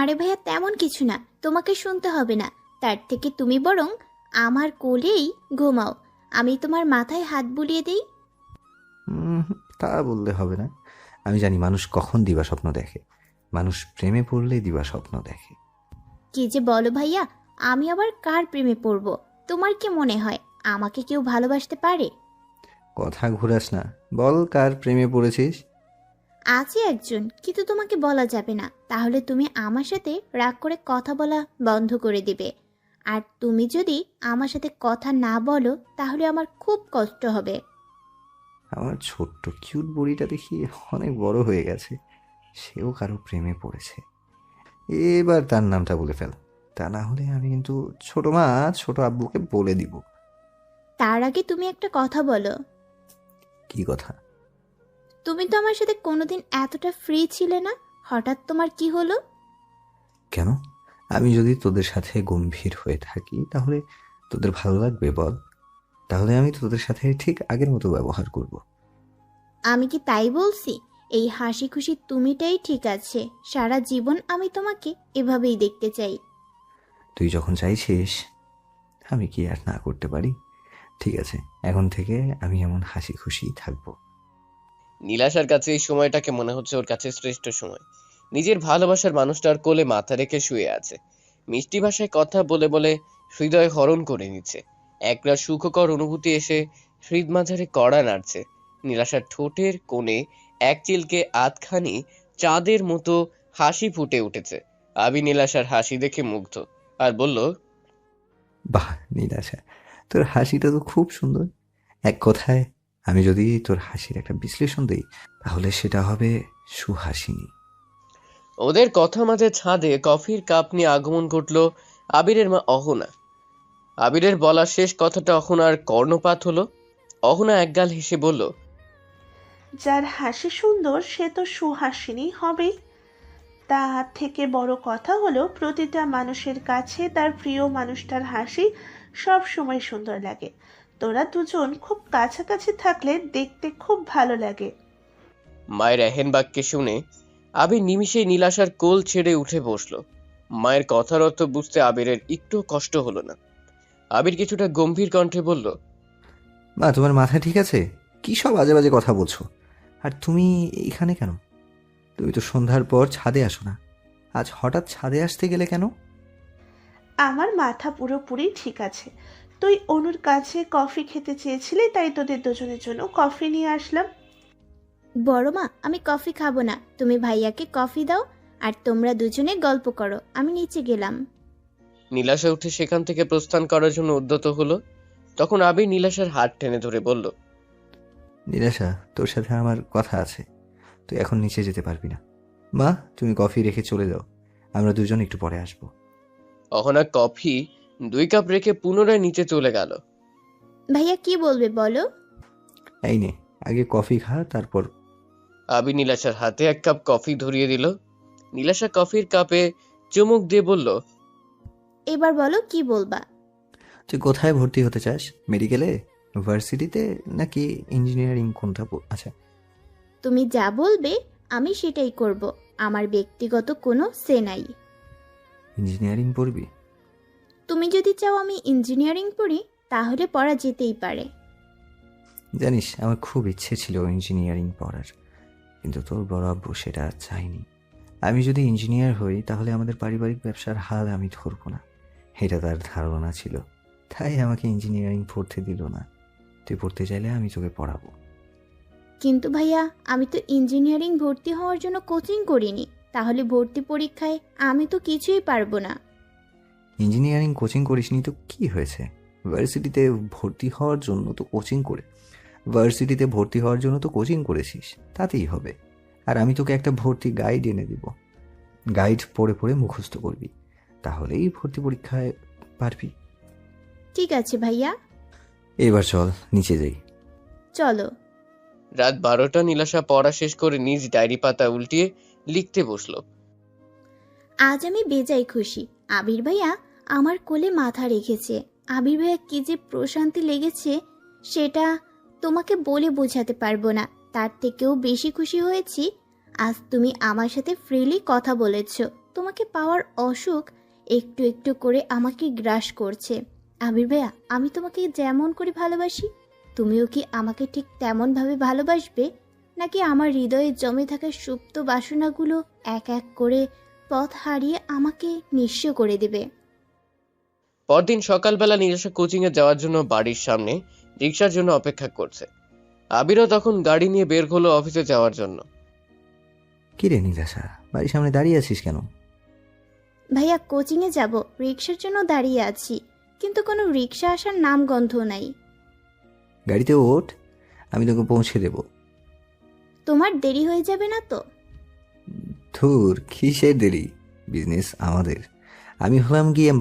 আরে ভাইয়া তেমন কিছু না, তোমাকে শুনতে হবে না। তার থেকে তুমি বরং আমার কোলেই ঘুমাও, আমি তোমার মাথায় হাত বুলিয়ে দিই। উম, তা বললে হবে না। আমি জানি মানুষ কখন দিবা স্বপ্ন দেখে। মানুষ প্রেমে পড়লেই দিবা স্বপ্ন দেখে। কি যে বলো ভাইয়া, আমি আবার কার প্রেমে পড়ব? তোমার কি মনে হয় আমাকে কেউ ভালোবাসতে পারে? কথা ঘুরাস না, বল কার প্রেমে পড়েছিস। আছে একজন, কিন্তু তোমাকে বলা যাবে না, তাহলে তুমি আমার সাথে রাগ করে কথা বলা বন্ধ করে দিবে। আর তুমি যদি আমার সাথে কথা না বলো তাহলে আমার খুব কষ্ট হবে। আমার ছোট্ট কিউট বড়িটা দেখি অনেক বড় হয়ে গেছে, সেও কারো প্রেমে পড়েছে। এবার তার নামটা বলে ফেল, তা না হলে আমি কিন্তু ছোট মা ছোট আব্বুকে বলে দিব। তার আগে তুমি একটা কথা বলো। কি কথা? তুমি তো আমার সাথে কোনোদিন এতটা ফ্রি ছিলে না, হঠাৎ তোমার কি হলো? কেন? আমি যদি তোদের সাথে গম্ভীর হয়ে থাকি তাহলে তোদের ভালো লাগবে বল? তাহলে আমি তোদের সাথে ঠিক আগের মতো ব্যবহার করব। আমি কি তাই বলছি? এই হাসি খুশি তুমিটাই ঠিক আছে, সারা জীবন আমি তোমাকে এভাবেই দেখতে চাই। তুই যখন চাইছিস, আমি কি আর না করতে পারি? ঠিক আছে, এখন থেকে আমি এমন হাসি খুশি থাকবো। নীলাশার কাছে এই সময়টাকে মনে হচ্ছে ওর কাছে শ্রেষ্ঠ সময়। নিজের ভালোবাসার মানুষটার কোলে মাথা রেখে শুয়ে আছে, মিষ্টি ভাষায় কথা বলে বলে হৃদয় হরণ করে নিচ্ছে। একটা সুখকর অনুভূতি এসে হৃদ মাঝারে কড়া নাড়ছে। নীলাশার ঠোঁটের কোণে এক চিলকে আধখানি চাঁদের মতো হাসি ফুটে উঠেছে। আবি নীলাশার হাসি দেখে মুগ্ধ আর বলল, বাহ নীলাশা, তোর হাসিটা তো খুব সুন্দর। এক কথায়, আমি যদি তোর হাসির একটা বিশ্লেষণ দিই তাহলে সেটা হবে সুহাসিনী। ওদের কথা মাঝে ছাদে কফির কাপ নিয়ে আগমন ঘটলো আবিরের মা অহনা। আবিরের বলা শেষ কথাটা অহনার কর্ণপাত হলো। অহনা একগাল হেসে বলল, যার হাসি সুন্দর সে তো সুহাসিনী হবেই। তার থেকে বড় কথা হলো প্রতিটা মানুষের কাছে তার প্রিয় মানুষটার হাসি সব সময় সুন্দর লাগে। তোরা দুজন খুব কাছাকাছি থাকলে দেখতে খুব ভালো লাগে। মায়ের এহেন বাক্যে শুনে আবির নিমিষেই নীলাশার কোল ছেড়ে উঠে বসলো। মায়ের কথার অর্থ বুঝতে আবিরের একটু কষ্ট হলো না। আবির কিছুটা গম্ভীর কণ্ঠে বলল, মা, তোমার মাথা ঠিক আছে? কি সব বাজে বাজে কথা বলছো? আর তুমি এইখানে কেন? তুমি তো সন্ধ্যার পর ছাদে আসো না, আজ হঠাৎ ছাদে আসতে গেলে কেন? আমার মাথা পুরোপুরি ঠিক আছে। তুই অনুর কাছে কফি খেতে চেয়েছিলি, তাই তোদের দুজনের জন্য কফি নিয়ে আসলাম। বড় মা, আমি কফি খাবো না, তুমি ভাইয়াকে কফি দাও আর তোমরা দুজনে গল্প করো, আমি নিচে গেলাম। নীলাশা উঠে সেখান থেকে প্রস্থান করার জন্য উদ্যত হলো। তখন আবির নীলাশার হাত টেনে ধরে বলল, নীলাশা, তোর সাথে আমার কথা আছে, তুই এখন নিচে যেতে পারবি না। মা, তুমি কফি রেখে চলে যাও, আমরা দুজন একটু পরে আসবো। অহনা কফি 2 কাপ রেখে পুনরায় নিচে চলে গেল। ভাইয়া কি বলবে বলো? এই নে, আগে কফি খা, তারপর। আবির নীলাশার হাতে 1 কাপ কফি ধরিয়ে দিল। নীলাশা কফির কাপে চুমুক দিয়ে বলল, এবার বলো কি বলবা। তুই কোথায় ভর্তি হতে চাস? মেডিকেলে, ভার্সিটিতে, নাকি ইঞ্জিনিয়ারিং, কোনটা আচ্ছা। তুমি যা বলবে আমি সেটাই করব, আমার ব্যক্তিগত কোনো সে নাই। ইঞ্জিনিয়ারিং পড়বি? তুমি যদি চাও আমি ইঞ্জিনিয়ারিং পড়ি তাহলে পড়া যেতেই পারে। জানিস, আমার খুব ইচ্ছে ছিল ইঞ্জিনিয়ারিং পড়ার, কিন্তু তোর বড় আব্বু সেটা চাইনি। আমি যদি ইঞ্জিনিয়ার হই তাহলে আমাদের পারিবারিক ব্যবসার হাল আমি ধরবো না, এটা তার ধারণা ছিল। তাই আমাকে ইঞ্জিনিয়ারিং পড়তে দিল না। তুই পড়তে চাইলে আমি তোকে পড়াবো। কিন্তু ভাইয়া, আমি তো ইঞ্জিনিয়ারিং ভর্তি হওয়ার জন্য কোচিং করিনি, তাহলে ভর্তি পরীক্ষায় আমি তো কিছুই পারবো না। ইঞ্জিনিয়ারিং কোচিং করিসনি তো কি হয়েছে? ভার্সিটিতে ভর্তি হওয়ার জন্য তো কোচিং করে ভার্সিটিতে ভর্তি হওয়ার জন্য তো কোচিং করেছিস, তাতেই হবে। আর আমি তোকে একটা ভর্তি গাইড এনে দিব, গাইড পড়ে পড়ে মুখস্থ করবি, তাহলেই ভর্তি পরীক্ষায় পারবি। ঠিক আছে ভাইয়া, এবার চল নিচে যাই। চলো। রাত 12টা নীলাশা পড়া শেষ করে নিজ ডায়েরি পাতা উল্টিয়ে লিখতে বসলো। আজ আমি বেজায় খুশি, আবির ভাইয়া আমার কোলে মাথা রেখেছে। আবির ভাইয়া কি যে প্রশান্তি লেগেছে সেটা তোমাকে বলে বোঝাতে পারবো না। তার থেকেও বেশি খুশি হয়েছি আজ তুমি আমার সাথে ফ্রিলি কথা বলেছো। তোমাকে পাওয়ার অসুখ একটু একটু করে আমাকে গ্রাস করছে। আবির ভাইয়া, আমি তোমাকে যেমন করে ভালোবাসি, তুমিও কি আমাকে ঠিক তেমনভাবে ভালোবাসবে, নাকি আমার হৃদয়ে জমে থাকা সুপ্ত বাসনাগুলো এক এক করে পথ হারিয়ে আমাকে নিঃস্ব করে দেবে? পরদিন সকালবেলা নীলাশা কোচিং এ যাওয়ার জন্য বাড়ির সামনে রিক্সার জন্য অপেক্ষা করছে। আবিরও তখন গাড়ি নিয়ে বের হলো অফিসে যাওয়ার জন্য। কি রে নীলাশা, বাড়ির সামনে দাঁড়িয়ে আছিস কেন? ভাইয়া, কোচিংয়ে যাব, রিক্সার জন্য দাঁড়িয়ে আছি, কিন্তু কোনো রিক্সা আসার নাম গন্ধ নাই। গাড়িতে ওঠ, আমি তোকে পৌঁছে দেব। তোমার দেরি হয়ে যাবে না তো? ধুর, কিসের দেরি, বিজনেস আমাদের। আমি হলাম গিয়ে